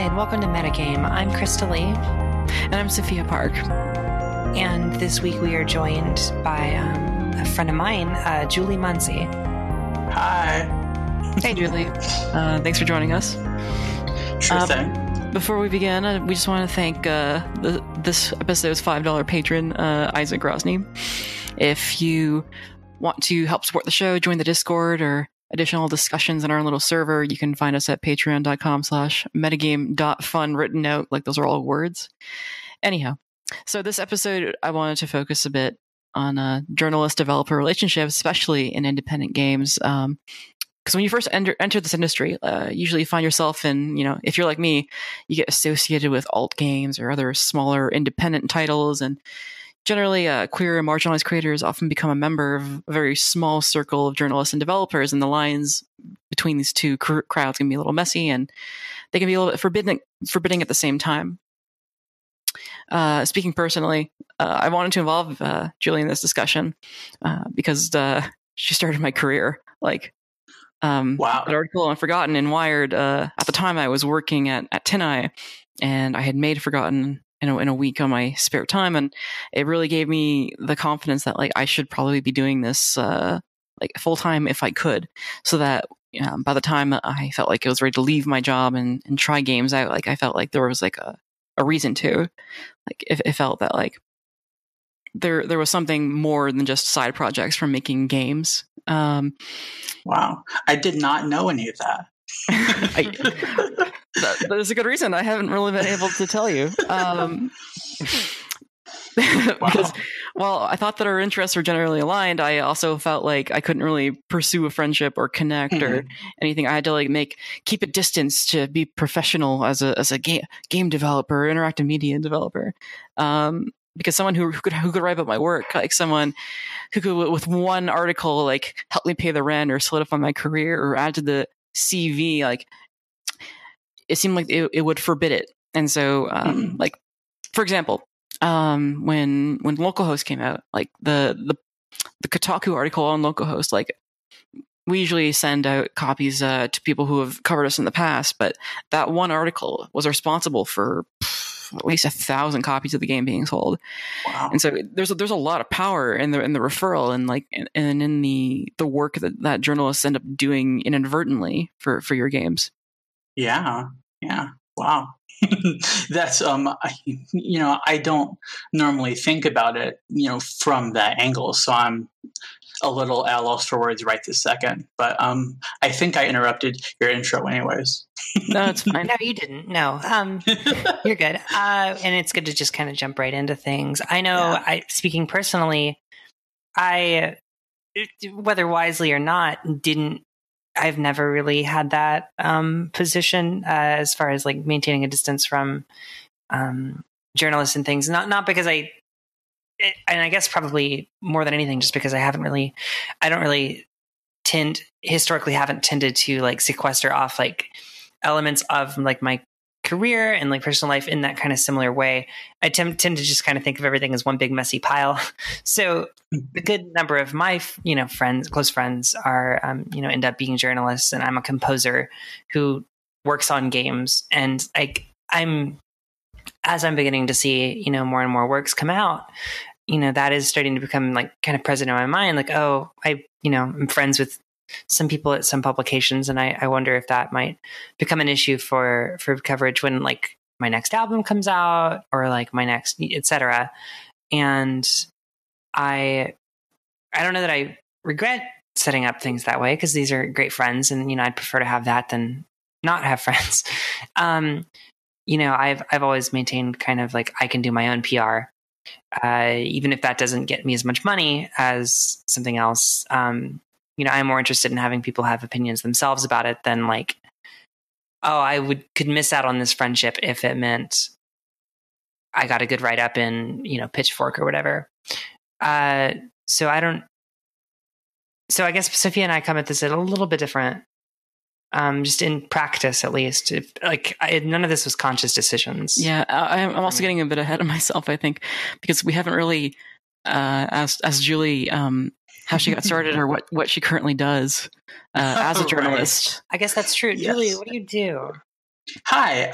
and welcome to Metagame. I'm Christa Lee. And I'm Sophia Park. And this week we are joined by a friend of mine, Julie Muncy. Hi. Hey, Julie. Thanks for joining us. Sure thing. Before we begin, we just want to thank this episode's $5 patron, Isaac Grosny. If you want to help support the show, join the Discord or additional discussions in our little server, you can find us at patreon.com/metagame.fun, written out like those are all words. Anyhow, so this episode, I wanted to focus a bit on journalist-developer relationships, especially in independent games. Because when you first enter this industry, usually you find yourself in, if you're like me, you get associated with alt games or other smaller independent titles, and generally, queer and marginalized creators often become a member of a very small circle of journalists and developers, and the lines between these two crowds can be a little messy, and they can be a little bit forbidding at the same time. Speaking personally, I wanted to involve Julie in this discussion because she started my career. Wow. An article on Forgotten in Wired. At the time, I was working at Tineye, and I had made Forgotten in a week on my spare time, and it really gave me the confidence that I should probably be doing this full time if I could, so that by the time I felt like I was ready to leave my job and try games out, I felt like there was a reason to, it felt that there was something more than just side projects from making games. Wow, I did not know any of that. There's a good reason I haven't really been able to tell you. Because while I thought that our interests were generally aligned, I also felt like I couldn't really pursue a friendship or connect or anything. I had to keep a distance to be professional as a game developer, interactive media developer. Because someone who could write about my work, someone who could, with one article, help me pay the rent or solidify my career or add to the CV, it seemed like it would forbid it. And so, for example, when localhost came out, the Kotaku article on localhost, we usually send out copies to people who have covered us in the past, but that one article was responsible for at least 1,000 copies of the game being sold. Wow. And so there's a lot of power in the referral and in the work that journalists end up doing inadvertently for your games. Yeah. Wow. That's I don't normally think about it, from that angle. So I'm a little at a loss for words right this second. But I think I interrupted your intro anyways. No, it's fine. No, you didn't. No, you're good. And it's good to just kind of jump right into things. I know, speaking personally, I, whether wisely or not, I've never really had that position as far as maintaining a distance from journalists and things. Not because and I guess probably more than anything, just because historically haven't tended to sequester off elements of my career and personal life in that kind of similar way. I tend to just kind of think of everything as one big messy pile. So a good number of my close friends are end up being journalists, and I'm a composer who works on games. And as I'm beginning to see more and more works come out, that is starting to become kind of present in my mind. I'm friends with some people at some publications, and I wonder if that might become an issue for coverage when my next album comes out or my next etc. And I don't know that I regret setting up things that way, because these are great friends, and I'd prefer to have that than not have friends. I've always maintained kind of I can do my own PR, even if that doesn't get me as much money as something else. I'm more interested in having people have opinions themselves about it than could miss out on this friendship if it meant I got a good write up in, Pitchfork or whatever. So I guess Sophia and I come at this a little bit different, just in practice, at least. None of this was conscious decisions. Yeah, I'm also getting a bit ahead of myself, I think, because we haven't really asked Julie how she got started or what she currently does as a journalist. I guess that's true. Yes. Julie, what do you do? Hi.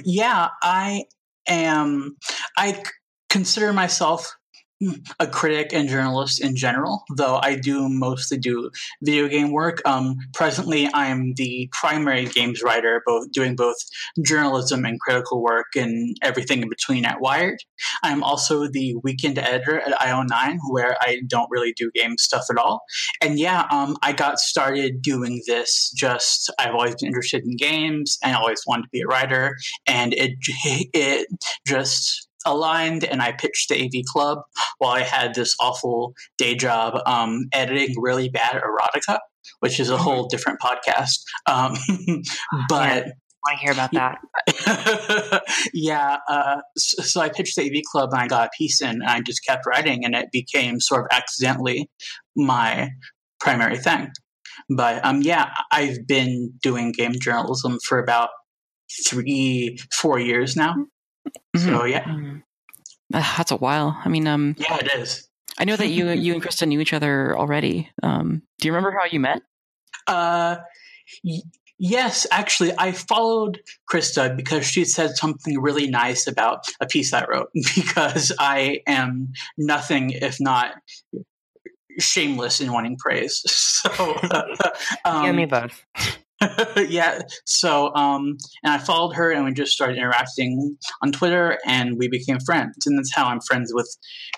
Yeah, I am. I consider myself a critic and journalist in general, though I do mostly do video game work. Presently, I'm the primary games writer, doing both journalism and critical work and everything in between at Wired. I'm also the weekend editor at IO9, where I don't really do game stuff at all. And yeah, I got started doing this. I've always been interested in games and I always wanted to be a writer, and it just aligned, and I pitched the AV Club while I had this awful day job editing really bad erotica, which is a whole different podcast. But I want to hear about that. yeah, so I pitched the AV Club and I got a piece in, and I just kept writing, and it became sort of accidentally my primary thing. But yeah, I've been doing game journalism for about 3-4 years now. So yeah. That's a while. I mean, yeah, it is. I know that you and Krista knew each other already. Do you remember how you met? Yes, actually, I followed Krista because she said something really nice about a piece I wrote, because I am nothing if not shameless in wanting praise. So, you and me both. yeah. So, and I followed her, and we just started interacting on Twitter, and we became friends. And that's how I'm friends with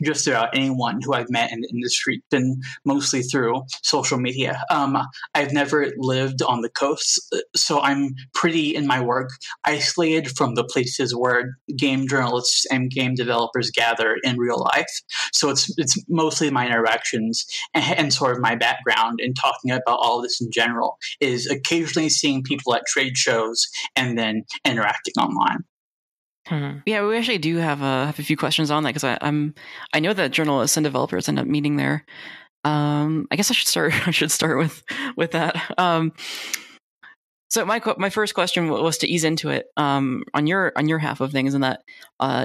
just about anyone who I've met in the industry. It's been mostly through social media. I've never lived on the coast, so I'm pretty, in my work, isolated from the places where game journalists and game developers gather in real life. So it's mostly my interactions and sort of my background in talking about all of this in general is occasionally seeing people at trade shows and then interacting online. Yeah, we actually do have a few questions on that, because I know that journalists and developers end up meeting there. I guess I should start with that. So my first question was to ease into it on your half of things, and that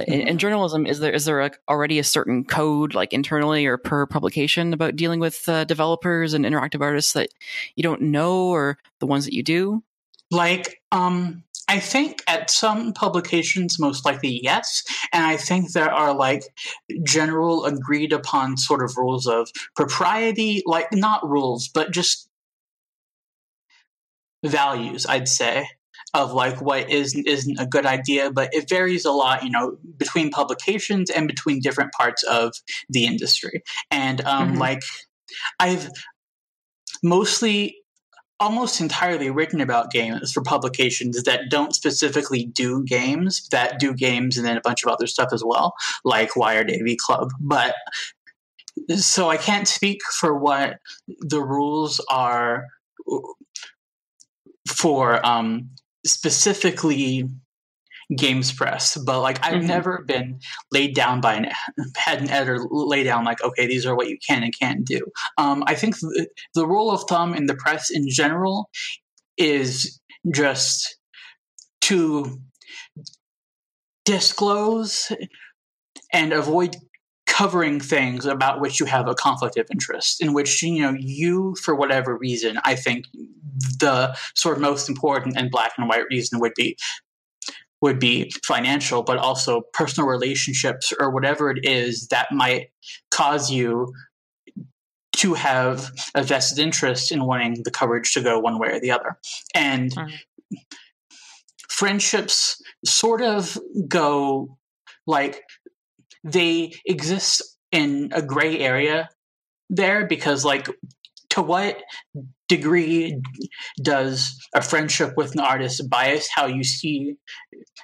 in journalism, is there already a certain code, like internally or per publication, about dealing with developers and interactive artists that you don't know, or the ones that you do? Like, I think at some publications, most likely yes, and I think there are like general agreed upon sort of rules of propriety, like not rules, but just values, I'd say, of like what isn't a good idea, but it varies a lot, between publications and between different parts of the industry. And like I've mostly almost entirely written about games for publications that don't specifically do games, that do games and then a bunch of other stuff as well, like Wired AV Club. But so I can't speak for what the rules are for specifically games press, but like I've never been laid down by had an editor lay down like, okay, these are what you can and can't do. I think the rule of thumb in the press in general is just to disclose and avoid covering things about which you have a conflict of interest, in which, you, for whatever reason, I think the sort of most important and black and white reason would be financial, but also personal relationships or whatever it is that might cause you to have a vested interest in wanting the coverage to go one way or the other. And friendships sort of go like, they exist in a gray area there, because like, to what degree does a friendship with an artist bias how you see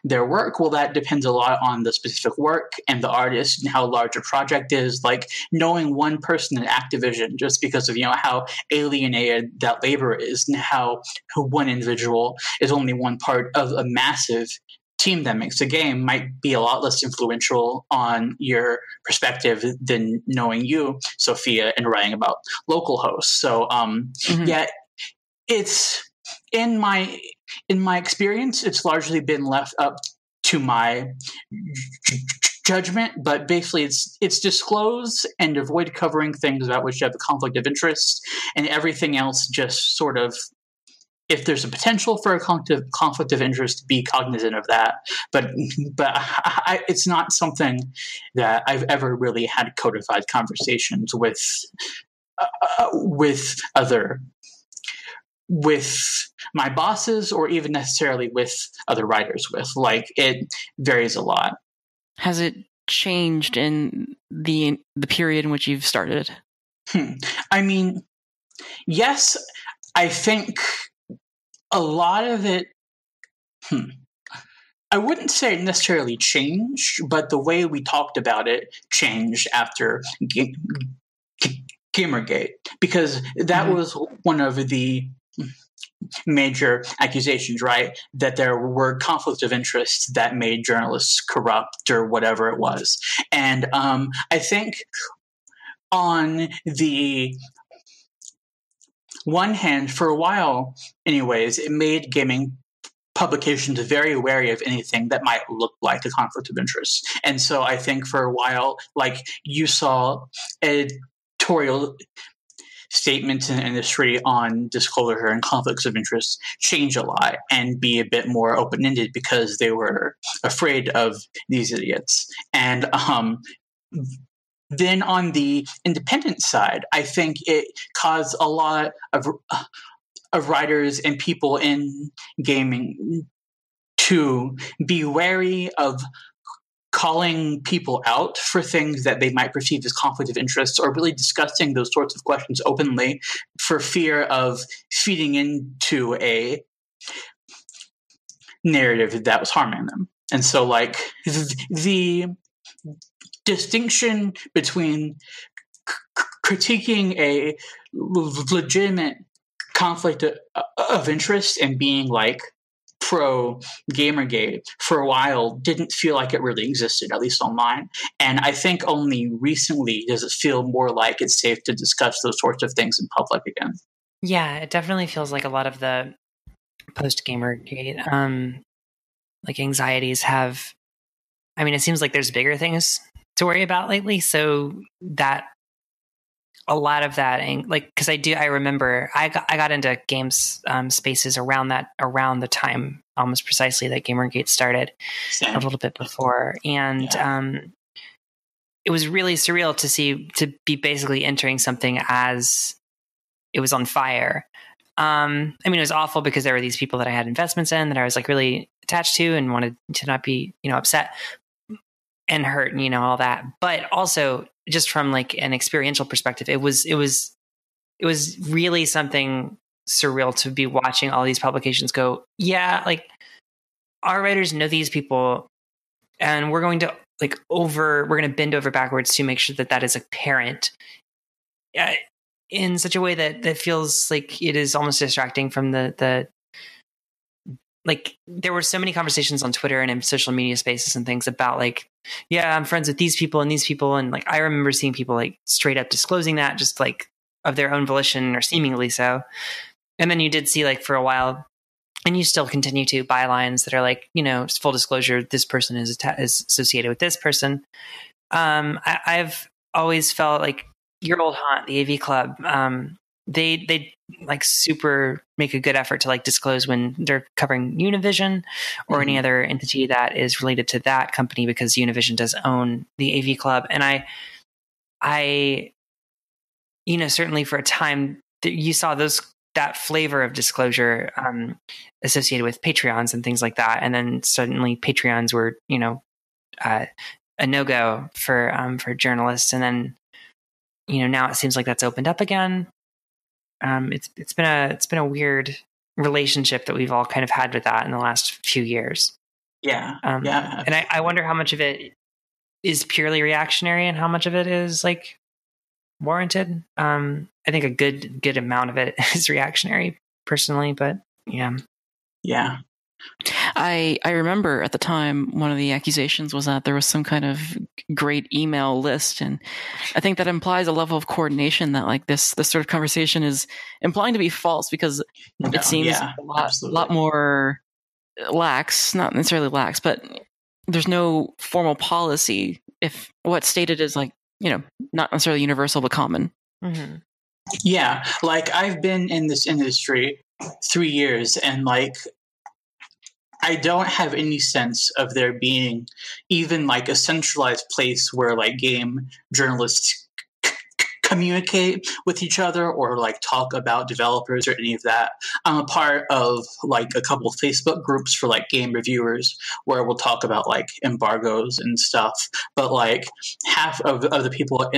their work? Well, that depends a lot on the specific work and the artist and how large a project is. Like knowing one person in Activision just because of how alienated that labor is, and how one individual is only one part of a massive team that makes a game, might be a lot less influential on your perspective than knowing you, Sophia, and writing about local hosts. So yeah, it's in my experience, it's largely been left up to my judgment, but basically it's disclose and avoid covering things about which you have a conflict of interest, and everything else just sort of if there's a potential for a conflict of interest, be cognizant of that. But it's not something that I've ever really had codified conversations with my bosses, or even necessarily with other writers with. Like, it varies a lot. Has it changed in the period in which you've started? I mean, yes, I think a lot of it, I wouldn't say it necessarily changed, but the way we talked about it changed after Gamergate, because that was one of the major accusations, right? That there were conflicts of interest that made journalists corrupt or whatever it was. And I think on the one hand, for a while anyways, it made gaming publications very wary of anything that might look like a conflict of interest. And so I think for a while, like, you saw editorial statements in the industry on disclosure and conflicts of interest change a lot and be a bit more open-ended because they were afraid of these idiots. And then on the independent side, I think it caused a lot of writers and people in gaming to be wary of calling people out for things that they might perceive as conflict of interest, or really discussing those sorts of questions openly for fear of feeding into a narrative that was harming them. And so, like, the distinction between critiquing a legitimate conflict of interest and being, like, pro Gamergate for a while didn't feel like it really existed, at least online. And I think only recently does it feel more like it's safe to discuss those sorts of things in public again. Yeah, it definitely feels like a lot of the post-Gamergate like anxieties have, I mean, it seems like there's bigger things to worry about lately, so that a lot of that, like, because I remember I got into games spaces around the time almost precisely that Gamergate started. Same. A little bit before, and it was really surreal to be basically entering something as it was on fire. I mean, it was awful because there were these people that I had investments in that I was, like, really attached to and wanted to not be, upset and hurt and, all that. But also, just from, like, an experiential perspective, it was really something surreal to be watching all these publications go, yeah, like, our writers know these people, and we're going to bend over backwards to make sure that is apparent in such a way that feels like it is almost distracting from the like, there were so many conversations on Twitter and in social media spaces and things about, like, yeah, I'm friends with these people and these people. And, like, I remember seeing people, like, straight up disclosing that, just, like, of their own volition or seemingly so. And then you did see, like, for a while, and you still continue to, bylines that are like, full disclosure, this person is associated with this person. I've always felt like your old haunt, the AV Club, they like super make a good effort to, like, disclose when they're covering Univision or any other entity that is related to that company, because Univision does own the AV Club. And I certainly for a time you saw that flavor of disclosure associated with Patreons and things like that. And then suddenly Patreons were, a no-go for journalists. And then, now it seems like that's opened up again. It's been a weird relationship that we've all kind of had with that in the last few years. Yeah. And I wonder how much of it is purely reactionary and how much of it is, like, warranted. I think a good amount of it is reactionary personally, but yeah. I remember at the time one of the accusations was that there was some kind of great email list, and I think that implies a level of coordination that, like, this sort of conversation is implying to be false, because it seems a lot more lax, not necessarily lax, but there's no formal policy if what's stated is, like, not necessarily universal but common. Yeah, like, I've been in this industry 3 years, and like I don't have any sense of there being even like a centralized place where like game journalists communicate with each other or like talk about developers or any of that. I'm a part of like a couple of Facebook groups for like game reviewers where we'll talk about like embargoes and stuff. But like half of the people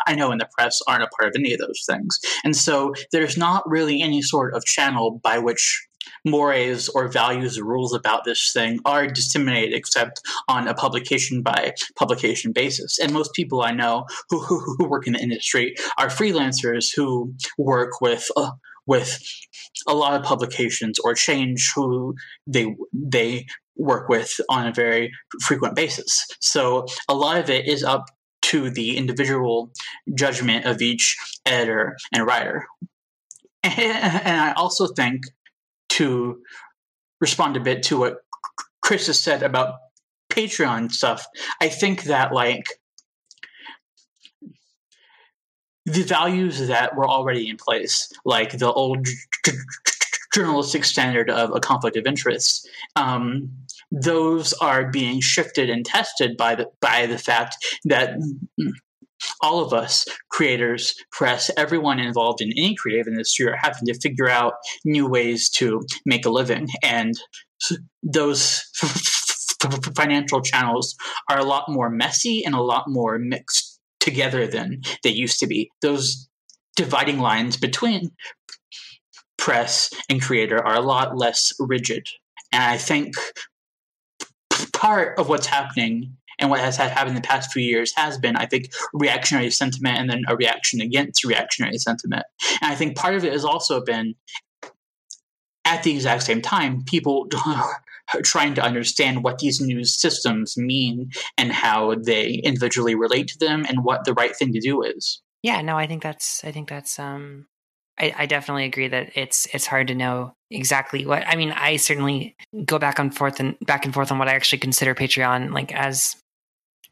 I know in the press aren't a part of any of those things. And so there's not really any sort of channel by which mores or values or rules about this thing are disseminated except on a publication by publication basis. And most people I know who work in the industry are freelancers who work with a lot of publications or change who they work with on a very frequent basis. So a lot of it is up to the individual judgment of each editor and writer. And I also think, to respond a bit to what Krista said about Patreon stuff, I think that like the values that were already in place, like the old journalistic standard of a conflict of interest, those are being shifted and tested by the fact that all of us, creators, press, everyone involved in any creative industry, are having to figure out new ways to make a living. And those financial channels are a lot more messy and a lot more mixed together than they used to be. Those dividing lines between press and creator are a lot less rigid. And I think part of what's happening and what has happened in the past few years has been, I think, reactionary sentiment and then a reaction against reactionary sentiment. And I think part of it has also been, at the exact same time, people trying to understand what these news systems mean and how they individually relate to them and what the right thing to do is. Yeah, no, I think that's I definitely agree that it's hard to know exactly what. I mean, I certainly go back and forth on what I actually consider Patreon like as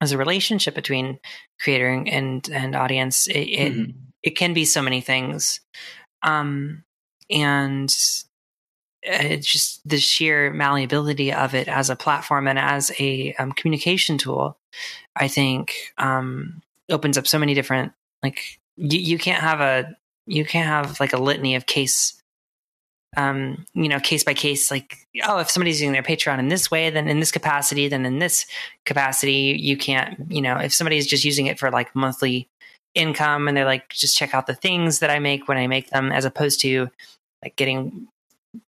a relationship between creator and audience. It can be so many things, and it's just the sheer malleability of it as a platform and as a communication tool. I think opens up so many different, like you can't have like a litany of case by case, like, oh, if somebody's using their Patreon in this way, then in this capacity, then in this capacity, you can't, if somebody's just using it for like monthly income and they're like, just check out the things that I make when I make them, as opposed to like getting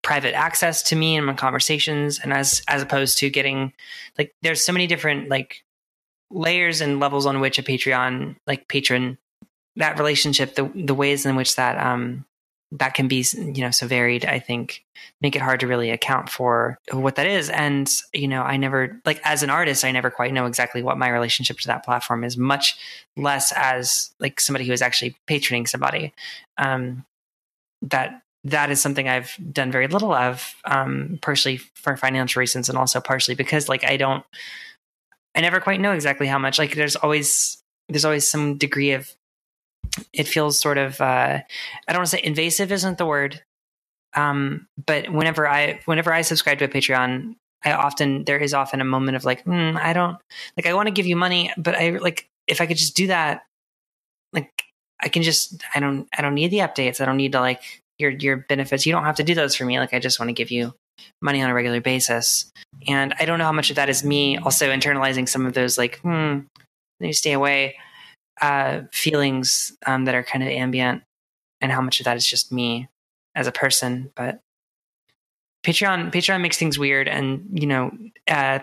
private access to me and my conversations. And as opposed to getting like, there's so many different like layers and levels on which a Patreon, like patron, that relationship, the ways in which that, that can be, so varied, I think make it hard to really account for what that is. And, I never, like as an artist, I never quite know exactly what my relationship to that platform is, much less as like somebody who is actually patroning somebody. That is something I've done very little of, partially for financial reasons and also partially because like, I never quite know exactly how much, like there's always some degree of, it feels sort of, I don't want to say invasive isn't the word. But whenever I subscribe to a Patreon, there is often a moment of like, I don't like, I want to give you money, but I like, if I could just do that, like I can just, I don't need the updates. I don't need to like your benefits. You don't have to do those for me. Like, I just want to give you money on a regular basis. And I don't know how much of that is me also internalizing some of those like, you stay away, feelings that are kind of ambient, and how much of that is just me as a person. But Patreon makes things weird, and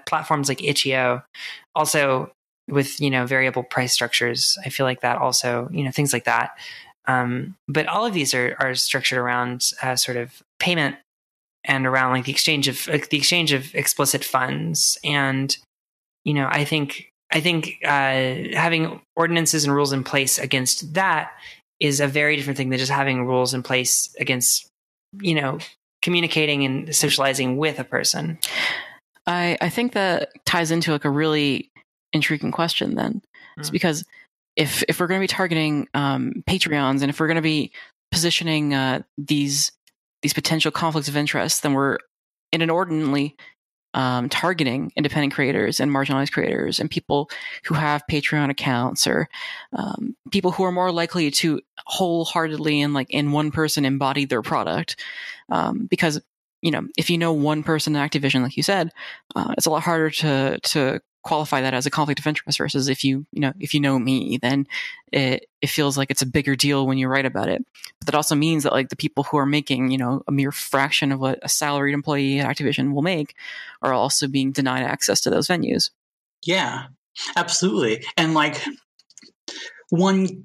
platforms like Itch.io also with variable price structures. I feel like that also things like that. But all of these are structured around sort of payment and around like the exchange of explicit funds. And I think having ordinances and rules in place against that is a very different thing than just having rules in place against, communicating and socializing with a person. I think that ties into like a really intriguing question then. It's because if we're going to be targeting Patreons, and if we're going to be positioning these these potential conflicts of interest, then we're inordinately targeting independent creators and marginalized creators and people who have Patreon accounts, or people who are more likely to wholeheartedly and like in one person embody their product. Because, if you know one person in Activision, like you said, it's a lot harder to qualify that as a conflict of interest versus if you know me, then it feels like it's a bigger deal when you write about it. But that also means that like the people who are making, a mere fraction of what a salaried employee at Activision will make are also being denied access to those venues. Yeah, absolutely. And like one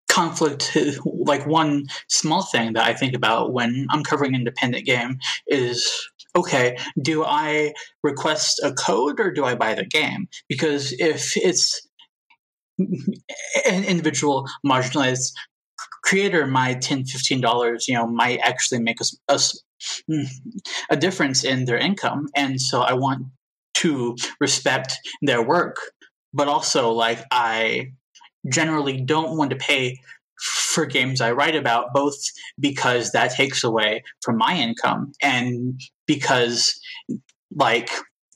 conflict, like one small thing that I think about when I'm covering independent game is, okay, do I request a code or do I buy the game? Because if it's an individual marginalized creator, my $10, $15, might actually make a difference in their income. And so I want to respect their work, but also like I generally don't want to pay for games I write about, both because that takes away from my income and because like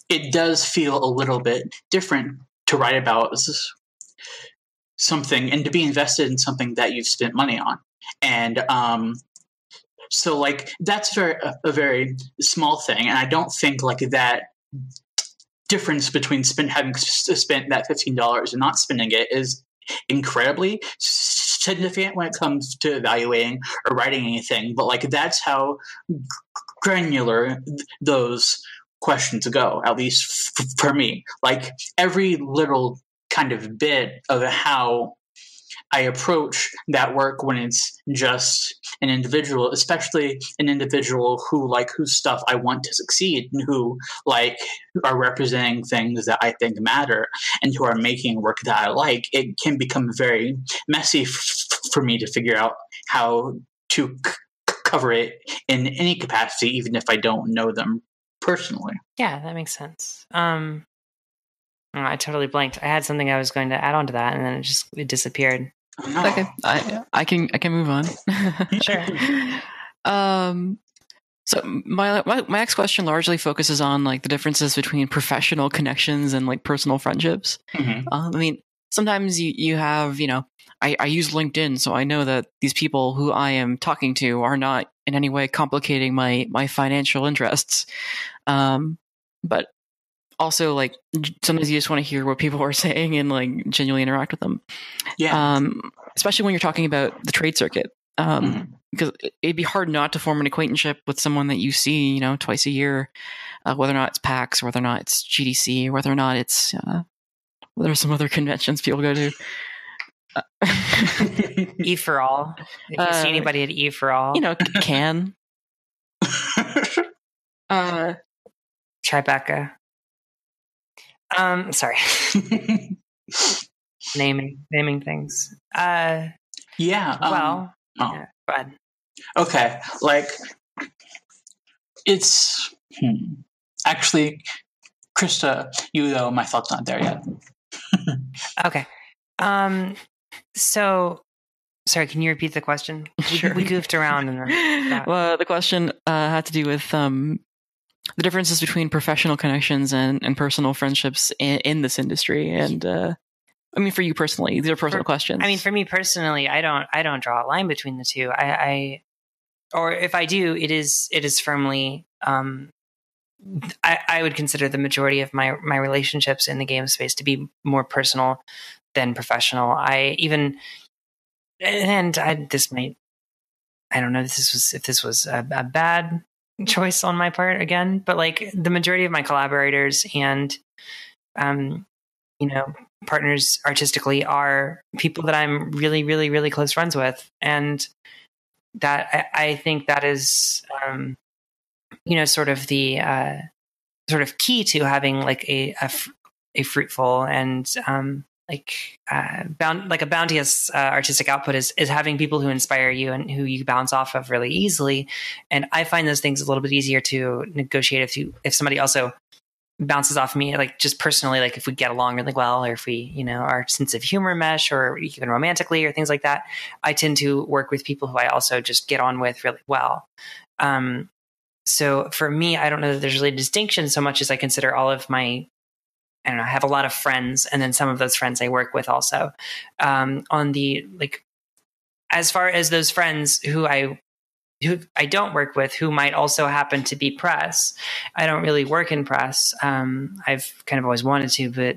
it does feel a little bit different to write about something and to be invested in something that you've spent money on. And so like that's a very small thing, and I don't think like that difference between having spent that $15 and not spending it is incredibly significant when it comes to evaluating or writing anything. But like that's how granular those questions go, at least for me. Like every little kind of bit of how I approach that work when it's just an individual, especially an individual whose stuff I want to succeed and who like are representing things that I think matter and who are making work that I like, it can become very messy for me to figure out how to cover it in any capacity, even if I don't know them personally. Yeah, that makes sense. I totally blanked. I had something I was going to add on to that, and then it disappeared. Oh, no. Okay, I can move on. Sure. So my next question largely focuses on like the differences between professional connections and like personal friendships. Mm-hmm. I mean, sometimes you have, I use LinkedIn, so I know that these people who I am talking to are not in any way complicating my financial interests. But also, like, sometimes you just want to hear what people are saying and like genuinely interact with them. Yeah. Especially when you're talking about the trade circuit. Because it'd be hard not to form an acquaintanceship with someone that you see, twice a year, whether or not it's PAX, whether or not it's GDC, whether or not it's whether some other conventions people go to. E for all. If you see anybody at E for all, can. Tribeca. Sorry. naming things. Yeah. Yeah, go ahead. Okay. Like, it's actually, Krista, my thought's not there yet. Okay. So, sorry, can you repeat the question? Sure. We goofed around. Well, the question had to do with the differences between professional connections and personal friendships in this industry. And I mean, for you personally, these are personal questions. I mean, for me personally, I don't draw a line between the two. Or if I do, it is firmly. I would consider the majority of my relationships in the game space to be more personal than professional. I don't know if this was a bad choice on my part again, but like the majority of my collaborators and partners artistically are people that I'm really, really, really close friends with, and that I think that is sort of the sort of key to having like a fruitful and a bounteous artistic output is having people who inspire you and who you bounce off of really easily. And I find those things a little bit easier to negotiate if somebody also bounces off me, like just personally, like if we get along really well, or if we, our sense of humor mesh, or even romantically or things like that. I tend to work with people who I also just get on with really well. So for me, I don't know that there's really a distinction so much as I consider all of my, I don't know, I have a lot of friends, and then some of those friends I work with also. On the, like, as far as those friends who I don't work with, who might also happen to be press, I don't really work in press. I've kind of always wanted to, but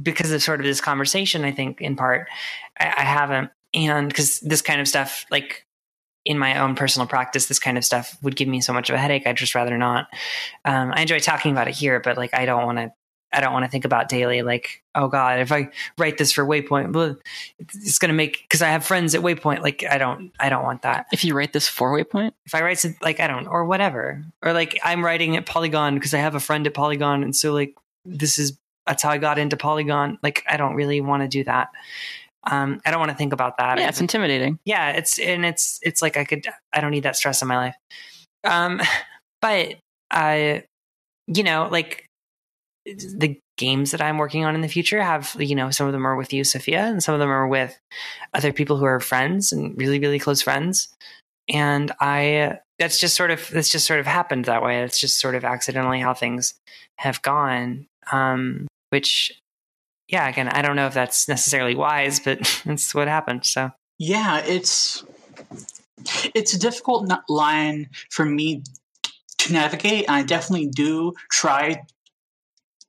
because of sort of this conversation, I think in part I haven't. And because this kind of stuff, like in my own personal practice, this kind of stuff would give me so much of a headache. I'd just rather not. I enjoy talking about it here, but like, I don't want to think about daily, like, oh God, if I write this for Waypoint, well, it's going to make, because I have friends at Waypoint, like, I don't want that. If you write this for Waypoint? If I write it, like, I don't, or whatever, or like I'm writing at Polygon because I have a friend at Polygon. And so like, that's how I got into Polygon. Like, I don't really want to do that. I don't want to think about that. Yeah, it's intimidating. Yeah, it's like I don't need that stress in my life. But like the games that I'm working on in the future have, some of them are with you, Sophia, and some of them are with other people who are friends and really, really close friends. And that's just sort of happened that way. It's just sort of accidentally how things have gone. Which, yeah, again, I don't know if that's necessarily wise, but it's what happened. So yeah, it's a difficult line for me to navigate. I definitely do try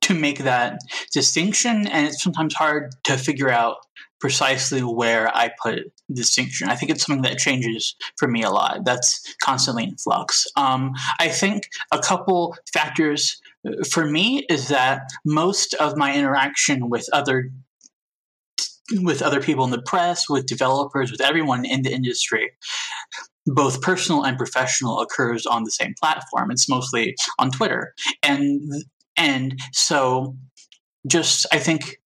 to make that distinction, and it's sometimes hard to figure out precisely where I put the distinction. I think it's something that changes for me a lot. That's constantly in flux. I think a couple factors for me is that most of my interaction with other people in the press, with developers, with everyone in the industry, both personal and professional, occurs on the same platform. It's mostly on Twitter. And so just, I think,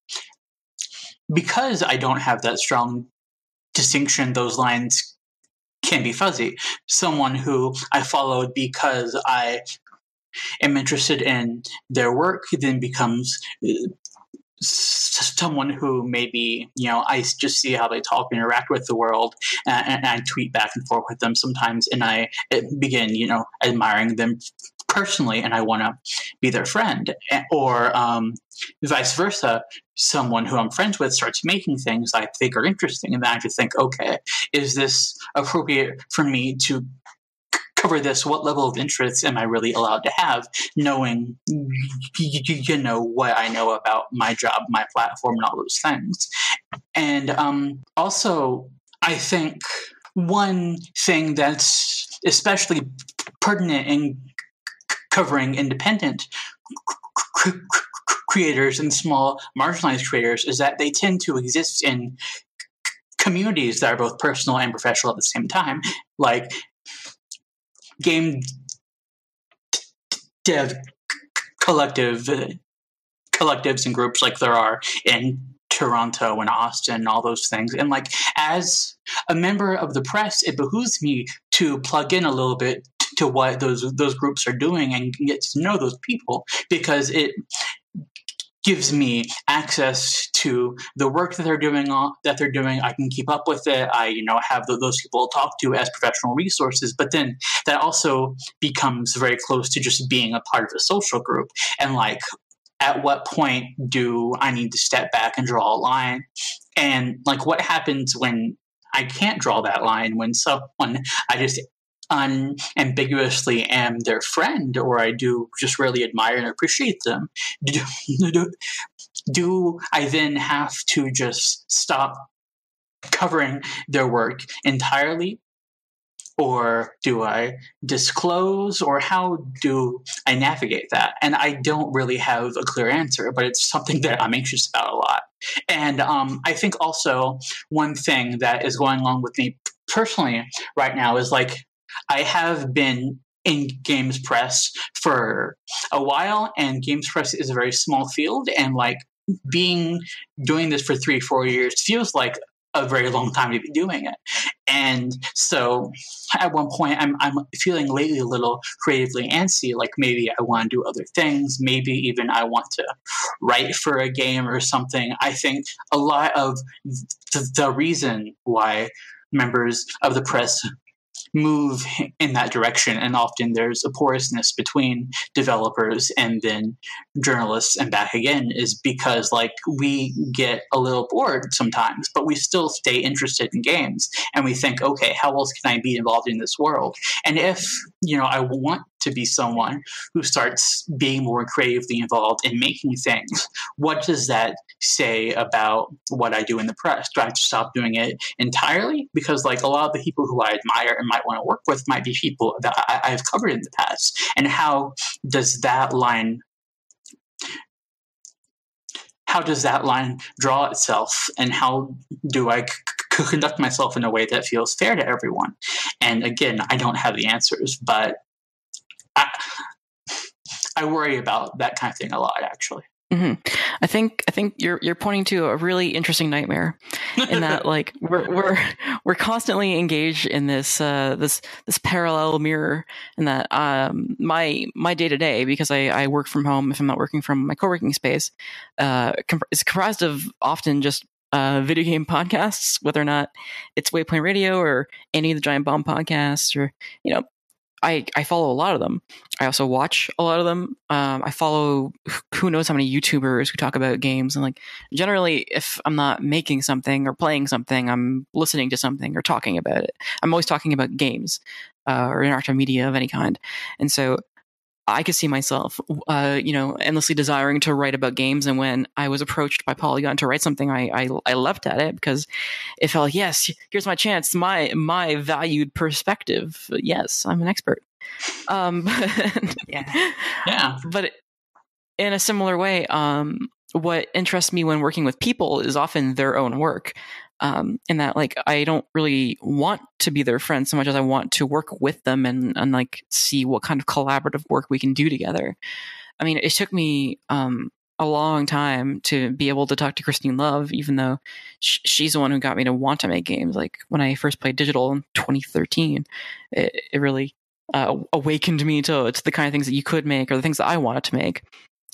because I don't have that strong distinction, those lines can be fuzzy. Someone who I followed because I am interested in their work then becomes someone who maybe, I just see how they talk and interact with the world, and I tweet back and forth with them sometimes, and I begin, admiring them personally, and I want to be their friend. Or vice versa, someone who I'm friends with starts making things I think are interesting, and then I just think, okay, is this appropriate for me to cover this? What level of interest am I really allowed to have, knowing what I know about my job, my platform, and all those things? And also, I think one thing that's especially pertinent in covering independent creators and small marginalized creators is that they tend to exist in communities that are both personal and professional at the same time, like game dev collectives and groups like there are in Toronto and Austin and all those things. And like, as a member of the press, it behooves me to plug in a little bit to what those groups are doing and get to know those people, because it gives me access to the work that they're doing. I can keep up with it. I, have those people to talk to as professional resources. But then that also becomes very close to just being a part of a social group. And like, at what point do I need to step back and draw a line? And like, what happens when I can't draw that line? When someone I just unambiguously am their friend, or I do just really admire and appreciate them, do I then have to just stop covering their work entirely? Or do I disclose? Or how do I navigate that? And I don't really have a clear answer, but it's something that I'm anxious about a lot. And I think also one thing that is going on with me personally right now is like, I have been in games press for a while, and games press is a very small field, and like doing this for 3-4 years feels like a very long time to be doing it. And so at one point I'm feeling lately a little creatively antsy, like maybe I want to do other things, maybe even I want to write for a game or something. I think a lot of the reason why members of the press move in that direction, and often there's a porousness between developers and then journalists and back again, is because like we get a little bored sometimes, but we still stay interested in games, and we think, okay, how else can I be involved in this world? And if I want to be someone who starts being more creatively involved in making things, what does that say about what I do in the press? Do I have to stop doing it entirely? Because like a lot of the people who I admire and might want to work with might be people that I've covered in the past. And how does that line draw itself, and how do I conduct myself in a way that feels fair to everyone? And again, I don't have the answers, but I worry about that kind of thing a lot, actually. Mm-hmm. I think you're pointing to a really interesting nightmare, in that like we're constantly engaged in this parallel mirror, and that my day to day, because I work from home if I'm not working from my co-working space, is comprised of often just video game podcasts, whether or not it's Waypoint Radio or any of the Giant Bomb podcasts, or I follow a lot of them. I also watch a lot of them. I follow who knows how many YouTubers who talk about games. And like generally, if I'm not making something or playing something, I'm listening to something or talking about it. I'm always talking about games or interactive media of any kind. And so I could see myself, endlessly desiring to write about games. And when I was approached by Polygon to write something, I leapt at it because it felt like, yes, here's my chance, my valued perspective. Yes, I'm an expert. Yeah. But in a similar way, what interests me when working with people is often their own work. In that, like, I don't really want to be their friend so much as I want to work with them and like see what kind of collaborative work we can do together. I mean, it took me a long time to be able to talk to Christine Love, even though she's the one who got me to want to make games. Like when I first played digital in 2013, it really awakened me to the kind of things that you could make, or the things that I wanted to make,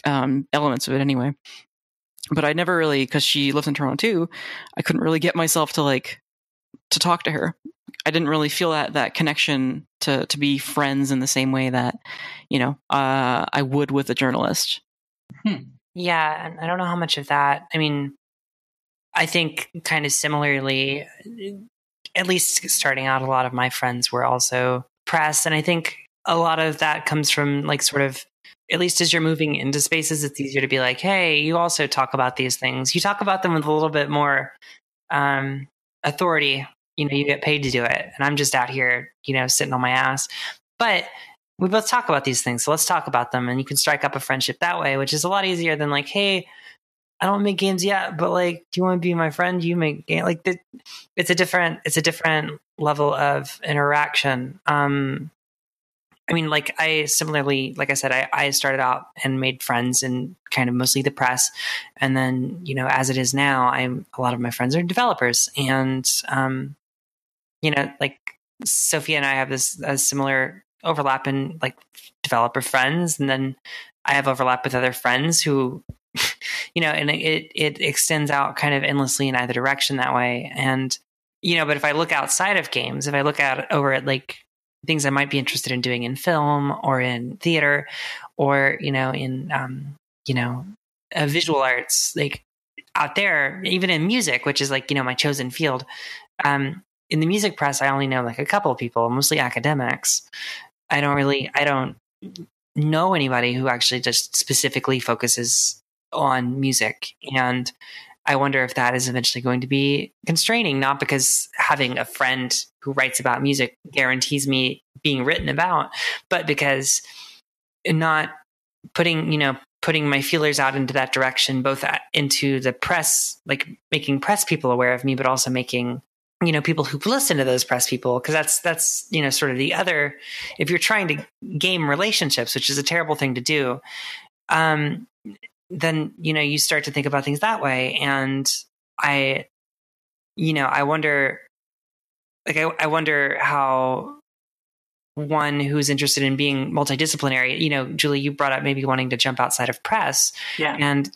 elements of it anyway. But I never really, because she lives in Toronto too, I couldn't really get myself to talk to her. I didn't really feel that connection to be friends in the same way that, I would with a journalist. Yeah, and I don't know how much of that. I mean, I think kind of similarly, at least starting out, a lot of my friends were also press. And I think a lot of that comes from like sort of, at least as you're moving into spaces, it's easier to be like, hey, you also talk about these things. You talk about them with a little bit more authority. You get paid to do it. And I'm just out here, sitting on my ass. But we both talk about these things. So let's talk about them. And you can strike up a friendship that way, which is a lot easier than like, hey, I don't make games yet, but like, do you want to be my friend? You make games. Like it's a different level of interaction. I mean, like I said, I started out and made friends in kind of mostly the press. And then, as it is now, a lot of my friends are developers, and, like Sophia and I have this similar overlap in like developer friends. And then I have overlap with other friends who, and it extends out kind of endlessly in either direction that way. And, but if I look outside of games, if I look over at like things I might be interested in doing in film or in theater or, in, visual arts, like out there, even in music, which is like, my chosen field. In the music press, I only know like a couple of people, mostly academics. I don't know anybody who actually just specifically focuses on music. And I wonder if that is eventually going to be constraining, not because having a friend who writes about music guarantees me being written about, but because not putting my feelers out into that direction, both into the press, like making press people aware of me, but also making, people who listen to those press people. Cause that's, sort of the other, if you're trying to game relationships, which is a terrible thing to do, then, you start to think about things that way. And I wonder, like, I wonder how one who's interested in being multidisciplinary, Julie, you brought up maybe wanting to jump outside of press. Yeah. And,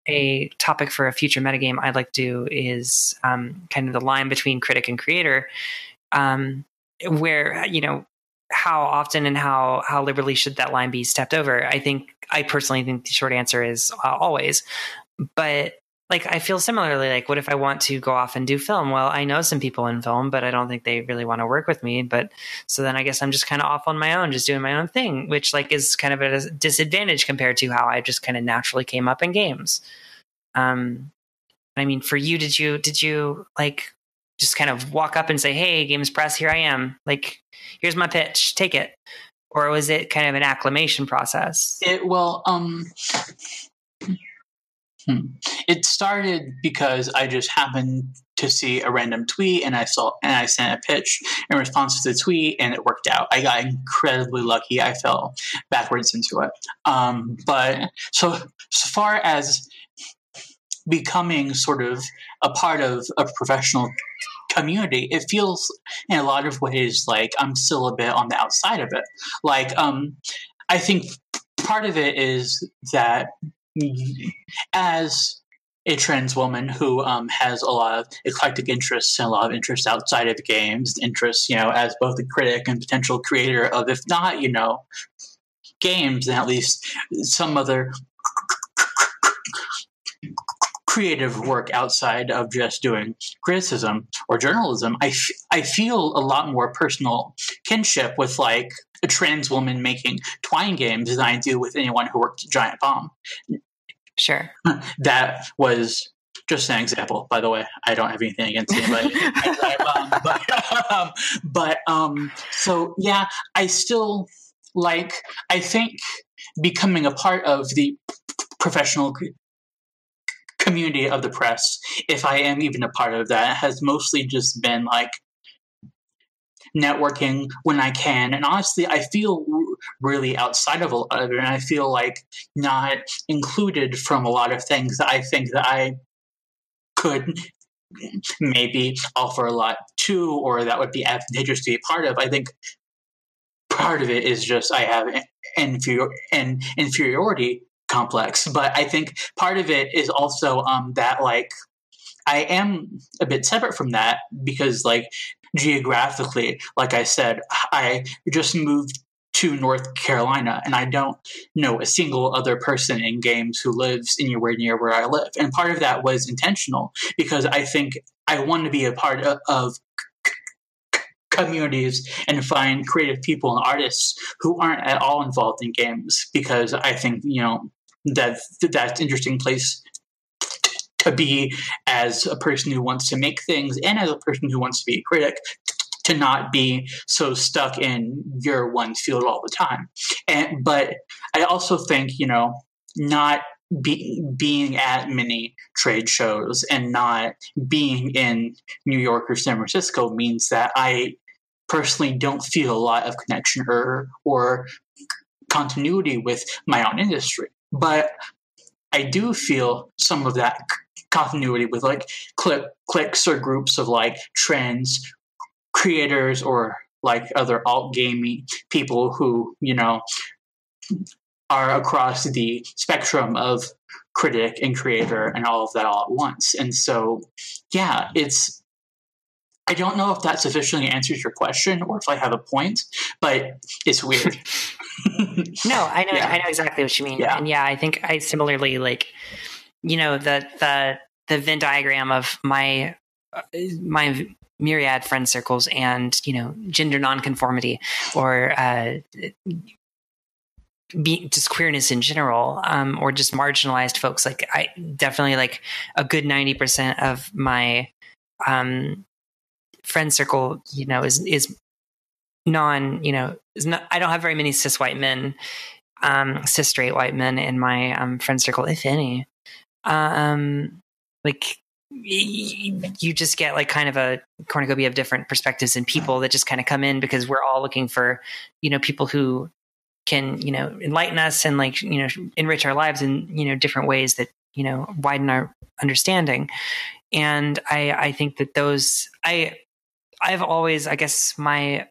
a topic for a future metagame I'd like to do is kind of the line between critic and creator. where, how often and how liberally should that line be stepped over? I personally think the short answer is always. But like, I feel similarly, like, what if I want to go off and do film? Well, I know some people in film, but I don't think they really want to work with me. But so then I guess I'm just kind of off on my own, just doing my own thing, which like is kind of a disadvantage compared to how I just kind of naturally came up in games. I mean, for you, did you like just kind of walk up and say, "Hey, Games Press, here I am. Like, here's my pitch, take it," or was it kind of an acclamation process? It started because I just happened to see a random tweet, and I sent a pitch in response to the tweet, and it worked out. I got incredibly lucky. I fell backwards into it. But so far as becoming sort of a part of a professional community, it feels in a lot of ways like I'm still a bit on the outside of it. Like, I think part of it is that as a trans woman who has a lot of eclectic interests and a lot of interests outside of games, interests, as both a critic and potential creator of, if not, games, then at least some other creative work outside of just doing criticism or journalism, I feel a lot more personal kinship with like a trans woman making Twine games than I do with anyone who worked at Giant Bomb. Sure. That was just an example, by the way. I don't have anything against anybody. So yeah, I still I think becoming a part of the professional community of the press, if I am even a part of that, has mostly just been like networking when I can. And honestly, I feel really outside of a lot of it, and I feel like not included from a lot of things that I think that I could maybe offer a lot to, or that would be advantageous to be a part of. I think part of it is just I have an inferiority complex, but I think part of it is also that like I am a bit separate from that because like geographically, like I said, I just moved to North Carolina and I don't know a single other person in games who lives anywhere near where I live. And part of that was intentional because I think I want to be a part of communities and find creative people and artists who aren't at all involved in games, because I think, that's an interesting place to be as a person who wants to make things and as a person who wants to be a critic, to not be so stuck in your one field all the time. But I also think, not being at many trade shows and not being in New York or San Francisco means that I personally don't feel a lot of connection or continuity with my own industry. But I do feel some of that continuity with like cliques or groups of like trans creators or like other alt gaming people who, are across the spectrum of critic and creator and all of that all at once. And so, yeah, I don't know if that sufficiently answers your question or if I have a point, but it's weird. No, I know. Yeah. I know exactly what you mean. Yeah. And yeah, I think I similarly the Venn diagram of my myriad friend circles and, gender nonconformity or just queerness in general, or just marginalized folks. Like I definitely like a good 90% of my friend circle, is non, is not, I don't have very many cis white men, cis straight white men in my friend circle, if any. Like you just get like kind of a cornucopia of different perspectives and people that just kind of come in because we're all looking for, people who can, enlighten us and like, enrich our lives in, different ways that, widen our understanding. And I think that I've always, I guess my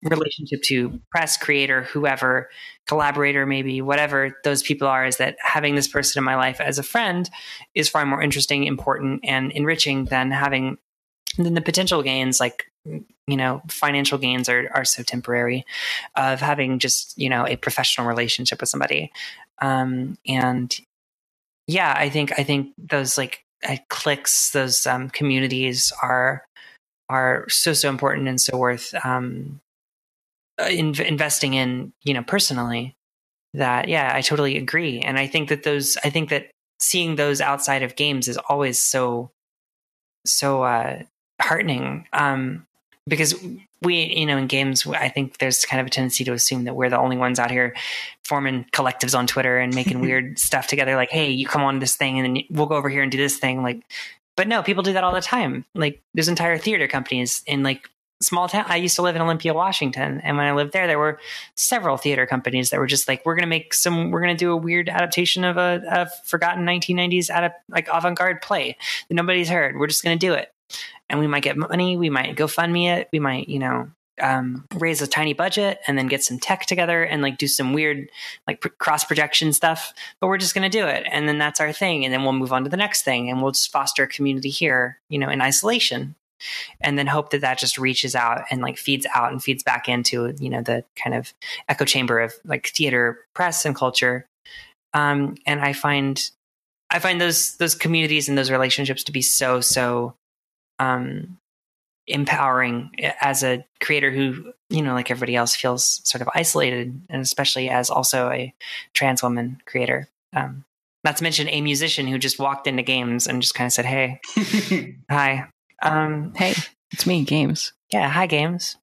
relationship to press, creator, whoever, collaborator, maybe whatever those people are, is that having this person in my life as a friend is far more interesting, important, and enriching than the potential gains like financial gains are so temporary, of having just, a professional relationship with somebody. And yeah, I think those cliques, those communities are so important and so worth investing in, personally. That, yeah, I totally agree. And I think that seeing those outside of games is always so heartening. Because we, in games, I think there's kind of a tendency to assume that we're the only ones out here forming collectives on Twitter and making weird stuff together. Like, hey, you come on this thing and then we'll go over here and do this thing. But no, people do that all the time. There's entire theater companies in small town. I used to live in Olympia, Washington. And when I lived there were several theater companies that were just we're going to do a weird adaptation of a forgotten 1990s avant-garde play that nobody's heard. We're just going to do it. And we might get money. We might GoFundMe it. We might, raise a tiny budget and then get some tech together and do some weird, cross projection stuff, but we're just going to do it. And then that's our thing. And then we'll move on to the next thing and we'll just foster a community here, in isolation. And then hope that just reaches out and feeds out and feeds back into, the kind of echo chamber of theater, press, and culture. And I find those communities and those relationships to be so empowering as a creator who, like everybody else, feels sort of isolated, and especially as also a trans woman creator. Not to mention a musician who just walked into games and just kind of said, "Hey, hi." Hey, it's me, Games. Yeah, hi, Games.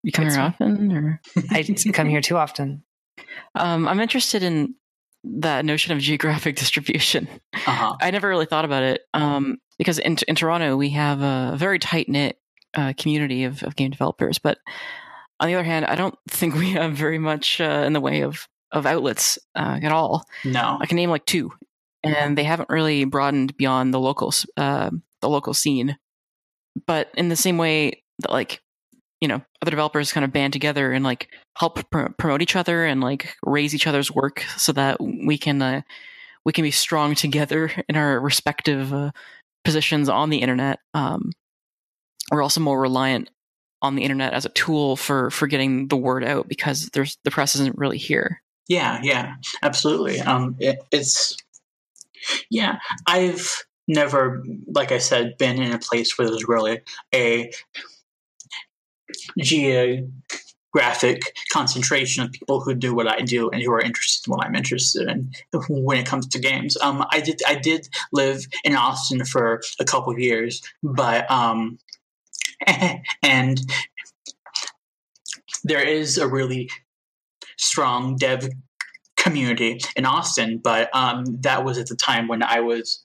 You come here often, or I come here too often. I'm interested in that notion of geographic distribution. I never really thought about it because in Toronto we have a very tight knit community of game developers, but on the other hand, I don't think we have very much in the way of outlets at all. No, I can name 2, and they haven't really broadened beyond the local scene. But in the same way that other developers kind of band together and help promote each other and raise each other's work so that we can be strong together in our respective positions on the internet. We're also more reliant on the internet as a tool for getting the word out because the press isn't really here. Yeah, absolutely. I've never, like I said, been in a place where there's really a geographic concentration of people who do what I do and who are interested in what I'm interested in when it comes to games. I did live in Austin for a couple of years, but and there is a really strong dev community in Austin, but that was at the time when I was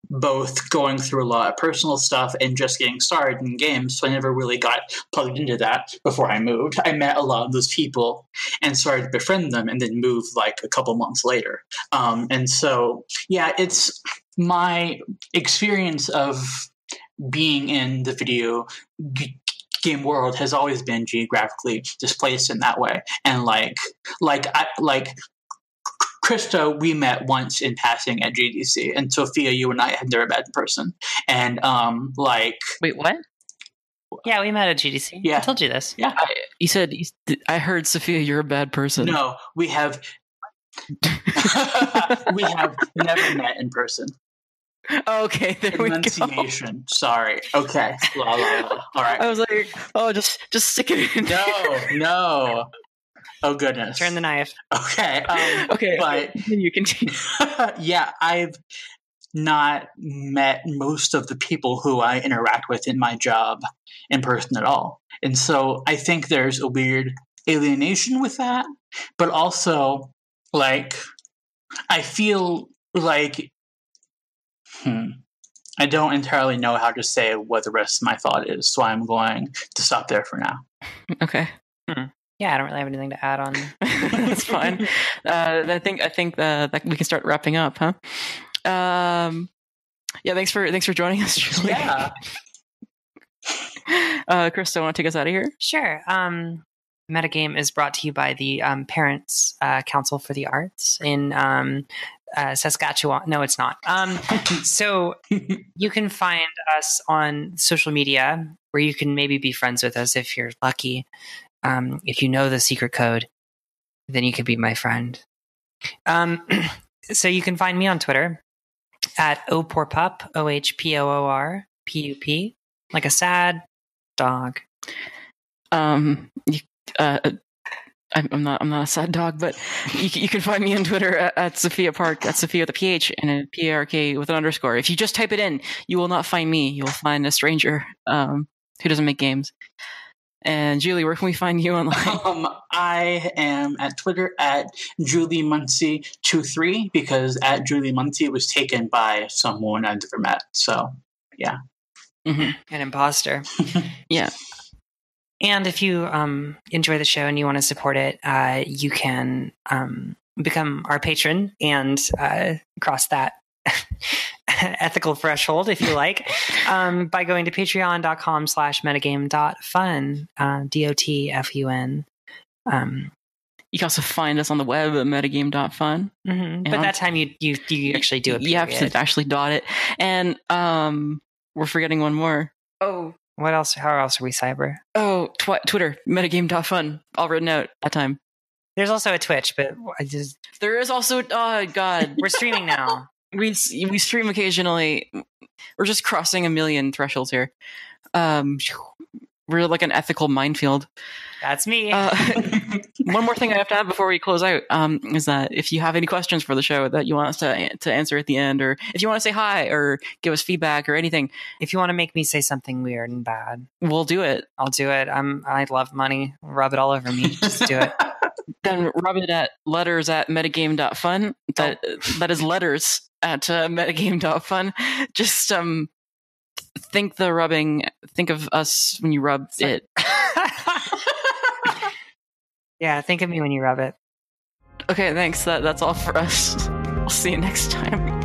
both going through a lot of personal stuff and just getting started in games, so I never really got plugged into that before I moved. I met a lot of those people and started to befriend them and then moved a couple months later. And so, yeah, it's my experience of being in the video game world has always been geographically displaced in that way. And Krista, we met once in passing at GDC, and Sophia, you and I had never met in person. And wait, what? Yeah, we met at GDC. Yeah, I told you this. Yeah, I heard, Sophia, you're a bad person. No, we have we have never met in person. Okay, there we go. Sorry. Okay. La, la, la. All right. I was like, oh, just stick it in. No. Oh, goodness. Turn the knife. Okay. Okay. But you continue. Yeah, I've not met most of the people who I interact with in my job in person at all. And so I think there's a weird alienation with that. But also, I feel like I don't entirely know how to say what the rest of my thought is, so I'm going to stop there for now. Okay. Yeah, I don't really have anything to add on. That's fine. I think that we can start wrapping up, huh? Yeah, thanks for joining us, Julie. Yeah. Krista, want to take us out of here? Sure. Metagame is brought to you by the Parents Council for the Arts in Saskatchewan. No, it's not. So you can find us on social media where you can maybe be friends with us if you're lucky. If you know the secret code, then you could be my friend. So you can find me on Twitter at ohpoorpup, OHPOORPUP, like a sad dog. I'm not a sad dog, but you can find me on Twitter at Sophia Park, at Sophia with a PH and a PARK with an underscore. If you just type it in, you will not find me. You'll find a stranger who doesn't make games. And Julie, where can we find you online? I am at Twitter at Julie Muncy 23 because at Julie Muncy was taken by someone I never met. So, yeah. Mm-hmm. An imposter. Yeah. And if you enjoy the show and you want to support it, you can become our patron and cross that ethical threshold, if you like, by going to patreon.com/metagame.fun, DOTFUN. You can also find us on the web at metagame.fun. Mm-hmm. But that time you actually do it. You have to actually dot it. And we're forgetting one more. Oh. What else? How else are we cyber? Oh, Twitter, metagame.fun, all written out that time. There's also a Twitch, but there is also, oh God. We're streaming now. We stream occasionally. We're just crossing a million thresholds here. We're like an ethical minefield. That's me. One more thing I have to add before we close out is that if you have any questions for the show that you want us to answer at the end, or if you want to say hi or give us feedback or anything, if you want to make me say something weird and bad, we'll do it. I'll do it. I love money. Rub it all over me. Just do it. Then rub it at letters@metagame.fun. That is letters at metagame.fun. Just think of us when you rub it. Yeah, think of me when you rub it. Okay, thanks. That's all for us. We'll see you next time.